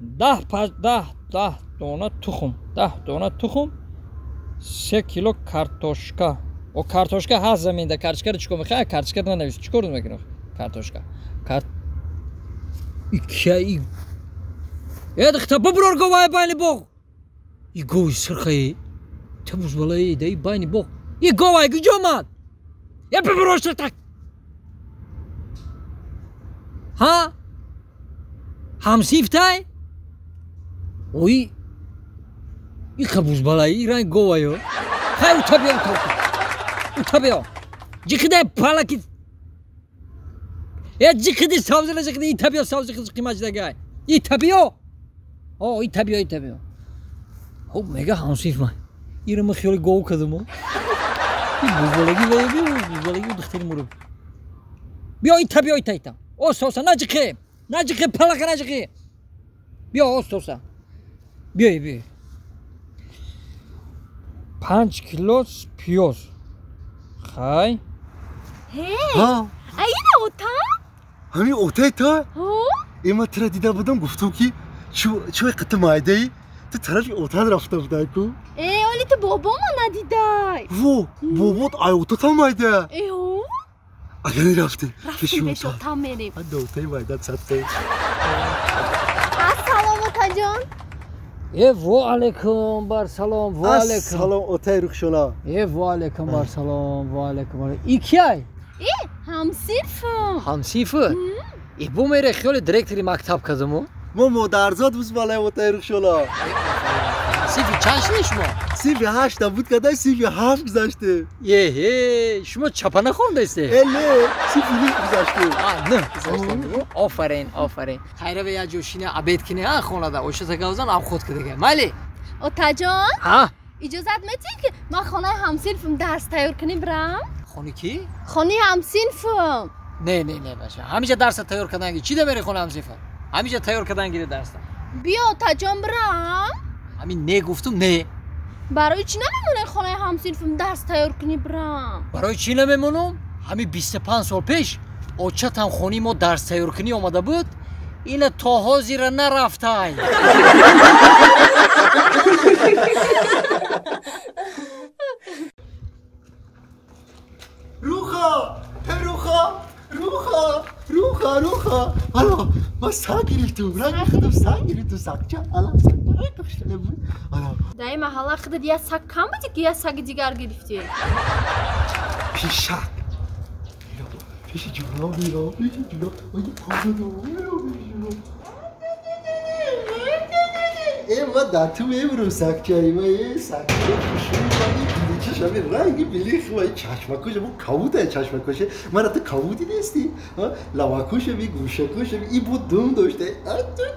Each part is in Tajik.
10 dona tuxum. 10 dona tuxum. 3 kilo kartoshka. O kartoshka haz zaminda. Kartoshka chiko mikha? Kartoshka nanavis. Chikor nima kartoshka. İki. Ya dıxta bu bror govay bayni bog. İ goy sırxay. Tabuz balay dey bayni bog. İ govay gücoman. Ya bir bror sırtak. Ha? Hamsiftay? Oy. İ kabuz balay İran govayo. Hay utabiyo. Utabiyo. Cıkıda palakit. Ya cıkıdı savzıla cıkıdı itabiyo savzı kımacıda gay. İtabiyo. O itabiyo. O mega hamsif ma. İrimi xiyoli gov kadım o. Buzbalagi veya buzbalagi dıxtırım vurup. Biyo itabiyo ita. O sosa nacıkı palaka nacıkı. Biyo o sosa. Biyo. 5 kilo piyoz. Hay. Hey. ها Ayna ota? همین اوته تا Ho? اما ترى دیده بودم گفتم که چه قطع مایده ای تو طرف اوته رفته بودن کو Oli tu babama nadiday. و بابات ای اوته تا مایده Ho? اگر رفته Rafti beş ota merim. حد اوته مایده ساته Assalam otajon. Ve aleyküm bar salam ve aleyküm. سلام اوته رخشونا Ve aleyküm bar salam ve aleyküm. 2 ay. Hamsifim. Hamsifı. Bu mere xiyoli direktiri maktab kadım o. ما مادرزاد بس بالای اوته رخشونا Sifi çanşmış mı? سیفی هشت بود کده سیفی هفت گذاشته Ye şuma çapana kondaysa. اله سیفی لیک گذاشته Ne? Aferin. Hayra veya coşine abedkine ha xonada. Oşa takavzan ab xod kıdıge. Mali. Otajon, Ha? ijozat meting ki man xonay hamsinfim dars tayyor kuni biram? Xoni ki? Xoni hamsinfim. Ne başa. Hamice dersa tayyor kadan gi. Çi de beri xona hamsifa. Hamice tayyor kadan giri dersta. Biyo otajon biram. Hamin ne guftum ne? برای چی نمیمونه خانه همسینفم درس تیار کنی برم برای چی نمیمونم؟ همین 25 سال پیش اوچتم خونی ما درس تیار کنی آمده بود این تاها زیر نرفته روخا حالا ما ساق گرفتم رنگ خودم ساق گرفتم ساقچه حالا ساقچه کشتله بود حالا دایی محلا خودت یه سگ کم بودی که یه سگ دیگر گرفتی پیشک پیش جونا بیا پیش جونا آیه پاردو ما در تو میبرم ساقچه ما یه ساقچه کشوری چشمی رنگی بلیخ و چشمکوش ما کبوده چشمکوشه من تو کبودی نیستی لواکوشه بی گوشکوشه بی ای بود دوم داشته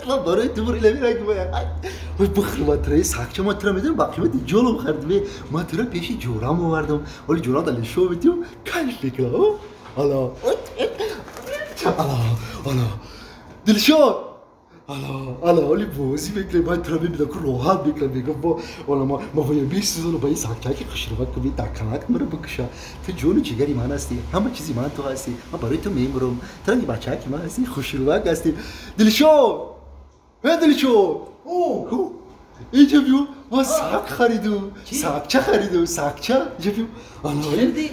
تو برای تو بری لبی رنگ وای بخیر ما ترای ساقچه ما ترا میدونم با قیمت جلو خریدم ما ترا پیشی جورام آوردم ولی جورام دلی شو بیتیم کاش بکلا حالا دلشو حالا ولی بازی بکله باید ترا ببینم که راحت بکله بگم با حالا ما باید 20 سال با این ساقچه که خشروات کنی دکانات مرا بکشه تو جون جگری من هستی همه چیزی من تو هستی من برای تو میمرم تو این بچه که من هستی خشروات هستی دلشو اینجا بیو ما ساق خریدم ساقچه خریدم ساقچه اینجا بیو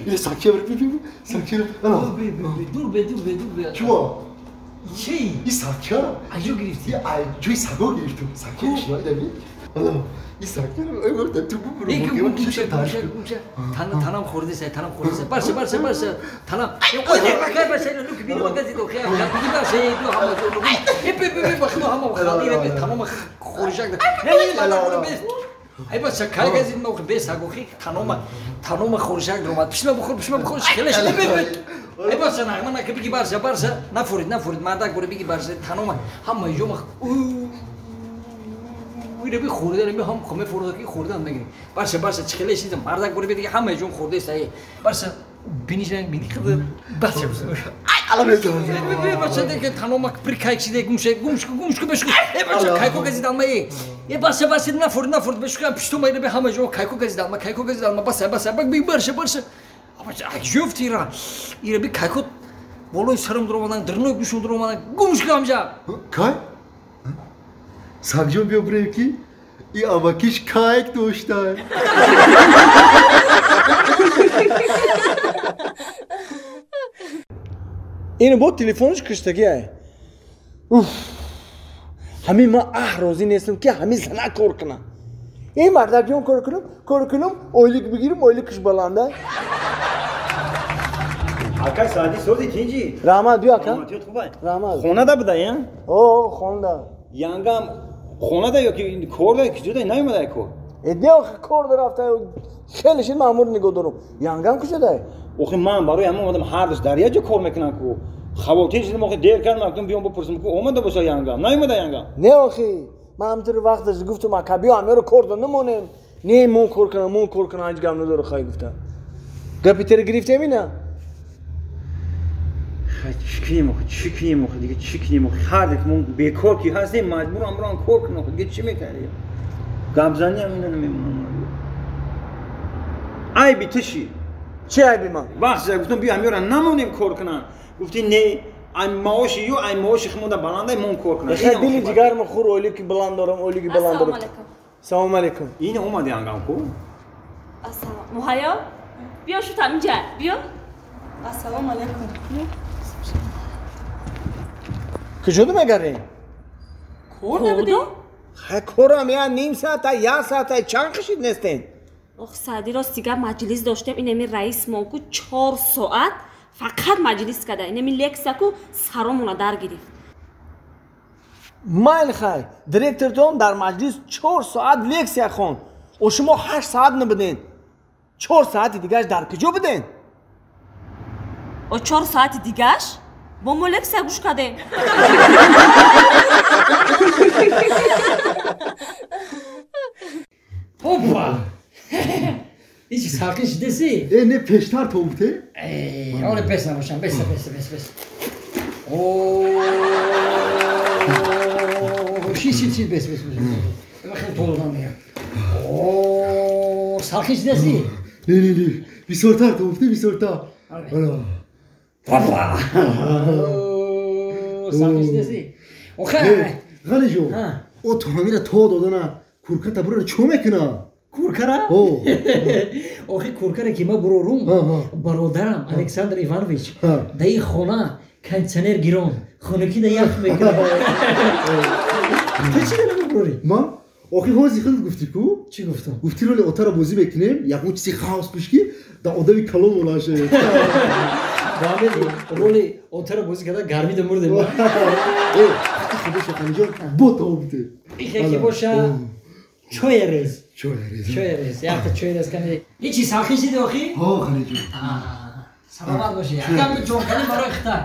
این ساقچه برای بیو ساقچه دور به چوا چی؟ این ساقچه اجو گرفتی؟ جوی ساقو گرفتم ساقچه اشتباهی دارمی؟ این ساقچه رو گفتم تو برو گوشه تنم خورده سه برسه تنم باشه لوک بیرو مگزی دو خیال بگی باشه دو همه بخنو همه خالی تمام خورشک نه ای بس کای گزید نو بیس اگو خی تنم خورشک درآمد پیشم بخور خیلیش ای بس نه من که بگی برسه نفورید مردک برو بگی برسه تنم همه جو ویره بی خورده نمی هم خمه فردا کی خورده هم نگیری برسه چخله چیزم مردک برو بگی همه جون خورده است برسه بینیشن بینی خود برسه ای برسه دیگه تنم پرکای چیزی گمش بشو ای برسه کایکو گزیدم ای برسه نفورد بشو پیشتو میره به همه جون کایکو گزیدم برسه بگی برسه اما جفتی را ایره بی کایکو ولوی سرم درآمدن درنوی گوشم درآمدن گمش کنم جا کای سگجان بیا بریم که این امکیش کایک داشتن اینو با تلفنش کشتگیه همین ما راضی نیستم که همین زنه کار کنم این مرد بیام کار کنم اویلیک بگیرم اویلیکش بلنده Aka sadi sordu ikinci. رحمت بیا کن Anlatıyor Tubay. رحمت Kona da bu da ya. او خونده Yangam kona da yok ki kor da küçük da ne mi da ko. ایده آخه کار در رفته خیلیشین مامور نگاه دارم یانگم کجا ده Oxi man barı ama adam her dış derya jo kor mekinan ko. Xavotin şimdi oxi der kan maktum biyom bu pırsım ko olmadı bu sa yangam. Ne mi da yangam. نه آخی من همطور وقتش گفتم اکبی همه رو کار نمونیم نه مون کار کنم هیچ گم نداره خواهی گفتم گپی تر گرفته می نه Çıkayım oxi دیگه çıkayım oxi her dik mun bekor ki hasta mecbur amran korkun oxi دیگه چی میکنی Gamzani aminan memnun. Ay bitişi. چه عیبی من Bahse guftum biyam yoran namonim korkuna. Gufti ne ay maaşı yo ay maaşı xmoda balanda mon korkuna. خیلی دلی جگر من خور اولی که بلند دارم اولی که بلند دارم سلام علیکم Yine olmadı yangam ko. Assalomu Muhayyo bio shu tamja bio Assalomu alaykum. کجا دو مگره Ko'rda budi کورم یا نیم ساعت یا ساعت چند کشید نستین ox sadi rostiga majlis doshtem inemi rais moku 4 soat faqat majlis kada inemi leksiyaku saromuna dar girift مایل خای دیرکتورتون در مجلس 4 ساعت لکسیا خون و شما 8 ساعت نبدین 4 ساعت دیگهش در کجا بدین o 4 saati digash bo mo leksiya gush kadem Hoppa! Hiç sakin şiddesi. نه پشتر تومته Onu besle boşan, besle. Ooo. Şiş, besle. Bakın toldan ya. Ooo, sakin şiddesi. نه بی سرتر تومته بی سرتر Hoppa! Ooo, sakin şiddesi. Okay. غنی جو ها. او تو همین تو دادن کورکا برو چو میکنه Kurkara? او Ohi kurkara kime burorum? Barodaram Aleksandr Ivanoviç. Dayı xona kansener giron. Xonaki de yak mekra. تو چی دارم بروری؟ ما آخی هازی خیلی گفتی کو چی گفتم؟ گفتی رولی اتارا بازی بکنیم یک اون چیزی خاص کشکی دا آدمی کلام ولاشه Rahmet roli otara bozuk kadar garmi de murdu. ای خودش خیلی جان با تومته İki boşa çoyerez. چویریز Çoyerez. Yaptı çoyerez kanı. Hiç sakıncı de oki. ها خیلی جان Salamat başı ya. Kam bir çok kanı baro ikhtar.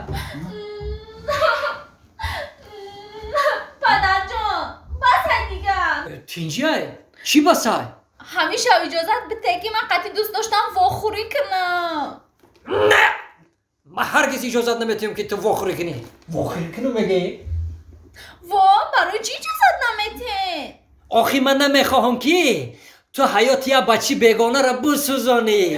پدرجان بس دیگه Tinciay. Çi basay? همیشه اجازت بده که من قطعی دوست داشتم واخوری کنم من هرگز اجازت نمیتونم که تو واخوری کنی. واخوری کنم مگه؟ وا برای چی اجازت نمیته آخی من نمیخواهم که تو حیات یه بچی بیگانه را بسوزانی.